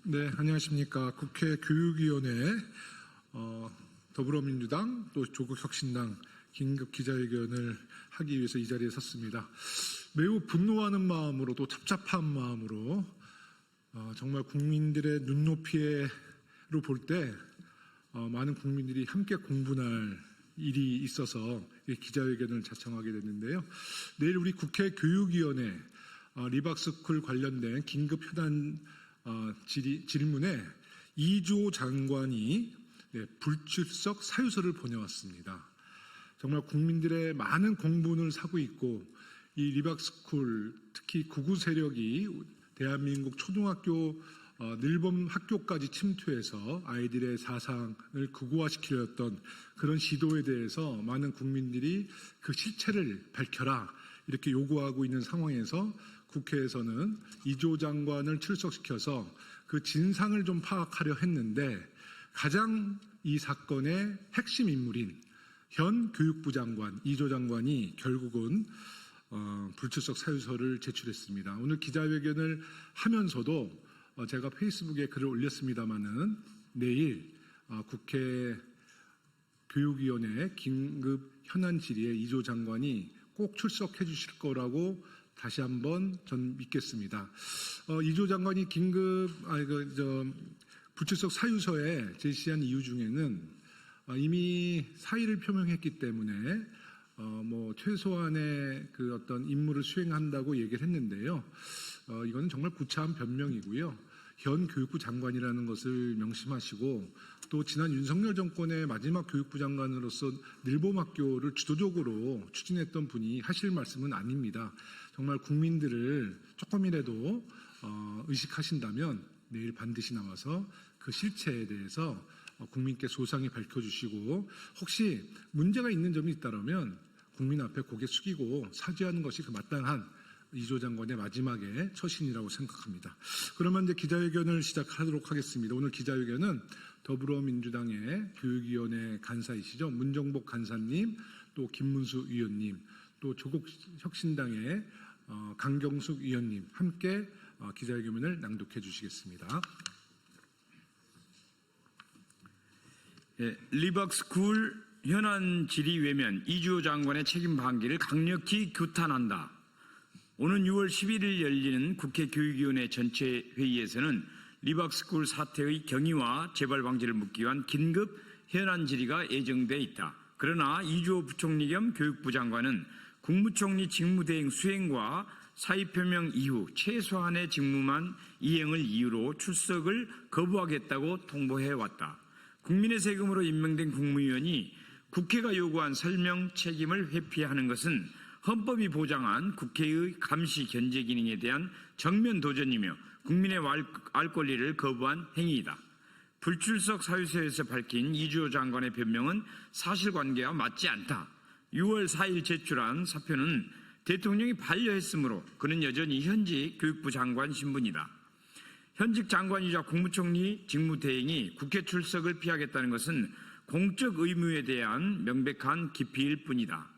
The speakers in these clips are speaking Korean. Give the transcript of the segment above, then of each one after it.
네, 안녕하십니까. 국회 교육위원회 더불어민주당 또 조국혁신당 긴급 기자회견을 하기 위해서 이 자리에 섰습니다. 매우 분노하는 마음으로 또 답답한 마음으로 정말 국민들의 눈높이로 볼 때 많은 국민들이 함께 공분할 일이 있어서 기자회견을 자청하게 됐는데요. 내일 우리 국회 교육위원회 리박스쿨 관련된 긴급 현안 질문에 이주호 장관이 불출석 사유서를 보내왔습니다. 정말 국민들의 많은 공분을 사고 있고 이 리박스쿨 특히 극우 세력이 대한민국 초등학교 늘범 학교까지 침투해서 아이들의 사상을 극우화시키려 했던 그런 시도에 대해서 많은 국민들이 그 실체를 밝혀라 이렇게 요구하고 있는 상황에서 국회에서는 이주호 장관을 출석시켜서 그 진상을 좀 파악하려 했는데 가장 이 사건의 핵심 인물인 현 교육부 장관 이주호 장관이 결국은 불출석 사유서를 제출했습니다. 오늘 기자회견을 하면서도 제가 페이스북에 글을 올렸습니다마는 내일 국회 교육위원회 긴급 현안 질의에 이주호 장관이 꼭 출석해 주실 거라고 다시 한번 전 믿겠습니다. 이주호 장관이 불출석 사유서에 제시한 이유 중에는 이미 사의를 표명했기 때문에 최소한의 그 어떤 임무를 수행한다고 얘기를 했는데요. 이거는 정말 구차한 변명이고요. 현 교육부 장관이라는 것을 명심하시고 또 지난 윤석열 정권의 마지막 교육부 장관으로서 늘봄학교를 주도적으로 추진했던 분이 하실 말씀은 아닙니다. 정말 국민들을 조금이라도 의식하신다면 내일 반드시 나와서 그 실체에 대해서 국민께 소상히 밝혀주시고 혹시 문제가 있는 점이 있다면 국민 앞에 고개 숙이고 사죄하는 것이 그 마땅한 이주호 장관의 마지막의 처신이라고 생각합니다. 그러면 이제 기자회견을 시작하도록 하겠습니다. 오늘 기자회견은 더불어민주당의 교육위원회 간사이시죠. 문정복 간사님, 또 김문수 위원님, 또 조국혁신당의 강경숙 위원님 함께 기자회견을 낭독해 주시겠습니다. 리박스쿨 현안 질의 외면 이주호 장관의 책임 방기를 강력히 규탄한다. 오는 6월 11일 열리는 국회 교육위원회 전체 회의에서는 리박스쿨 사태의 경위와 재발 방지를 묻기 위한 긴급 현안 질의가 예정돼 있다. 그러나 이주호 부총리 겸 교육부 장관은 국무총리 직무대행 수행과 사의 표명 이후 최소한의 직무만 이행을 이유로 출석을 거부하겠다고 통보해왔다. 국민의 세금으로 임명된 국무위원이 국회가 요구한 설명 책임을 회피하는 것은 헌법이 보장한 국회의 감시 견제 기능에 대한 정면 도전이며 국민의 알 권리를 거부한 행위이다. 불출석 사유서에서 밝힌 이주호 장관의 변명은 사실관계와 맞지 않다. 6월 4일 제출한 사표는 대통령이 반려했으므로 그는 여전히 현직 교육부 장관 신분이다. 현직 장관이자 국무총리 직무대행이 국회 출석을 피하겠다는 것은 공적 의무에 대한 명백한 기피일 뿐이다.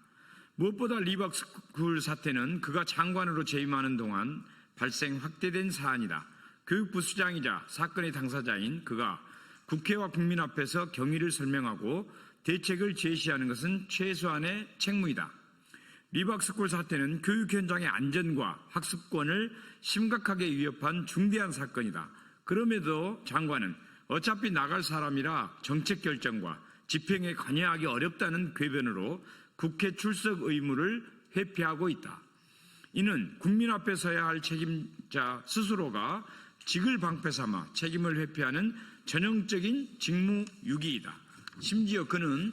무엇보다 리박스쿨 사태는 그가 장관으로 재임하는 동안 발생 확대된 사안이다. 교육부 수장이자 사건의 당사자인 그가 국회와 국민 앞에서 경위를 설명하고 대책을 제시하는 것은 최소한의 책무이다. 리박스쿨 사태는 교육 현장의 안전과 학습권을 심각하게 위협한 중대한 사건이다. 그럼에도 장관은 어차피 나갈 사람이라 정책 결정과 집행에 관여하기 어렵다는 궤변으로 국회 출석 의무를 회피하고 있다. 이는 국민 앞에 서야 할 책임자 스스로가 직을 방패 삼아 책임을 회피하는 전형적인 직무유기이다. 심지어 그는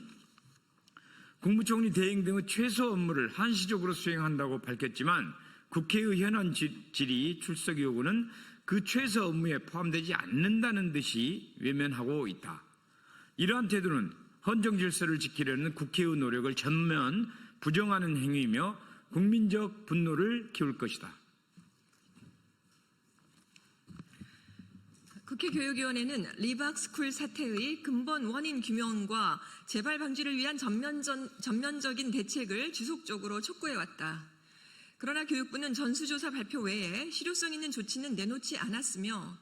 국무총리 대행 등의 최소 업무를 한시적으로 수행한다고 밝혔지만 국회의 현안 질의 출석 요구는 그 최소 업무에 포함되지 않는다는 듯이 외면하고 있다. 이러한 태도는 헌정 질서를 지키려는 국회의 노력을 전면 부정하는 행위이며 국민적 분노를 키울 것이다. 국회 교육위원회는 리박스쿨 사태의 근본 원인 규명과 재발 방지를 위한 전면적인 대책을 지속적으로 촉구해왔다. 그러나 교육부는 전수조사 발표 외에 실효성 있는 조치는 내놓지 않았으며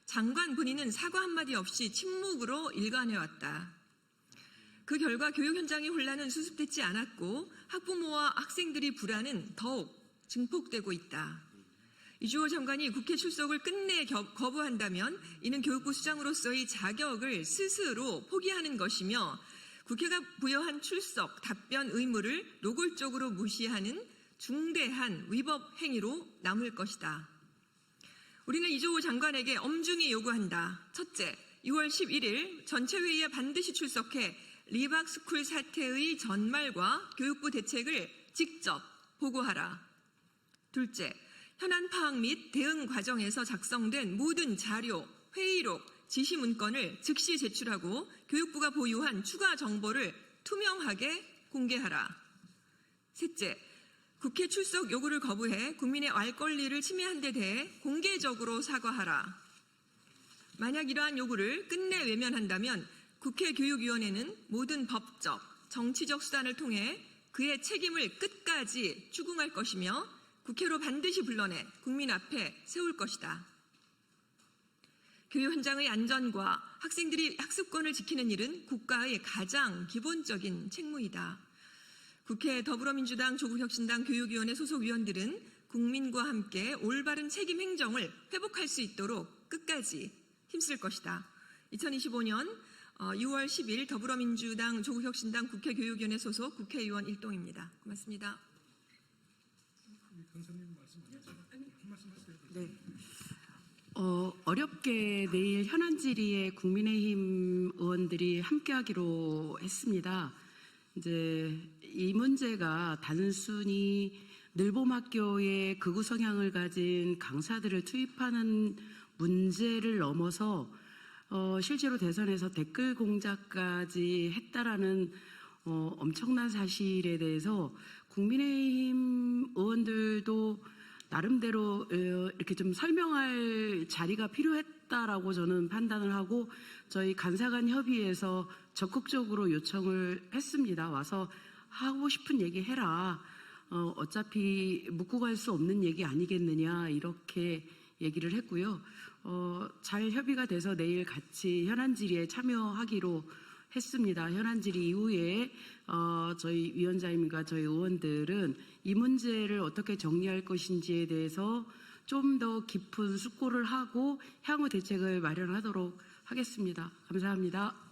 장관 본인은 사과 한마디 없이 침묵으로 일관해왔다. 그 결과 교육 현장의 혼란은 수습되지 않았고 학부모와 학생들의 불안은 더욱 증폭되고 있다. 이주호 장관이 국회 출석을 끝내 거부한다면 이는 교육부 수장으로서의 자격을 스스로 포기하는 것이며 국회가 부여한 출석, 답변 의무를 노골적으로 무시하는 중대한 위법 행위로 남을 것이다. 우리는 이주호 장관에게 엄중히 요구한다. 첫째, 6월 11일 전체 회의에 반드시 출석해 리박스쿨 사태의 전말과 교육부 대책을 직접 보고하라. 둘째, 현안 파악 및 대응 과정에서 작성된 모든 자료, 회의록, 지시 문건을 즉시 제출하고 교육부가 보유한 추가 정보를 투명하게 공개하라. 셋째, 국회 출석 요구를 거부해 국민의 알 권리를 침해한 데 대해 공개적으로 사과하라. 만약 이러한 요구를 끝내 외면한다면 국회 교육위원회는 모든 법적, 정치적 수단을 통해 그의 책임을 끝까지 추궁할 것이며 국회로 반드시 불러내 국민 앞에 세울 것이다. 교육 현장의 안전과 학생들이 학습권을 지키는 일은 국가의 가장 기본적인 책무이다. 국회 더불어민주당 조국혁신당 교육위원회 소속 위원들은 국민과 함께 올바른 책임 행정을 회복할 수 있도록 끝까지 힘쓸 것이다. 2025년 6월 10일 더불어민주당 조국혁신당 국회교육위원회 소속 국회의원 일동입니다. 고맙습니다. 네. 어렵게 내일 현안 질의에 국민의힘 의원들이 함께하기로 했습니다. 이제 이 문제가 단순히 늘봄학교에 극우 성향을 가진 강사들을 투입하는 문제를 넘어서 실제로 대선에서 댓글 공작까지 했다라는 엄청난 사실에 대해서 국민의힘 의원들도 나름대로 이렇게 좀 설명할 자리가 필요했다라고 저는 판단을 하고 저희 간사간 협의에서 적극적으로 요청을 했습니다. 와서 하고 싶은 얘기 해라. 어차피 묻고 갈 수 없는 얘기 아니겠느냐 이렇게 얘기를 했고요. 잘 협의가 돼서 내일 같이 현안 질의에 참여하기로 했습니다. 현안 질의 이후에 저희 위원장님과 저희 의원들은 이 문제를 어떻게 정리할 것인지에 대해서 좀 더 깊은 숙고를 하고 향후 대책을 마련하도록 하겠습니다. 감사합니다.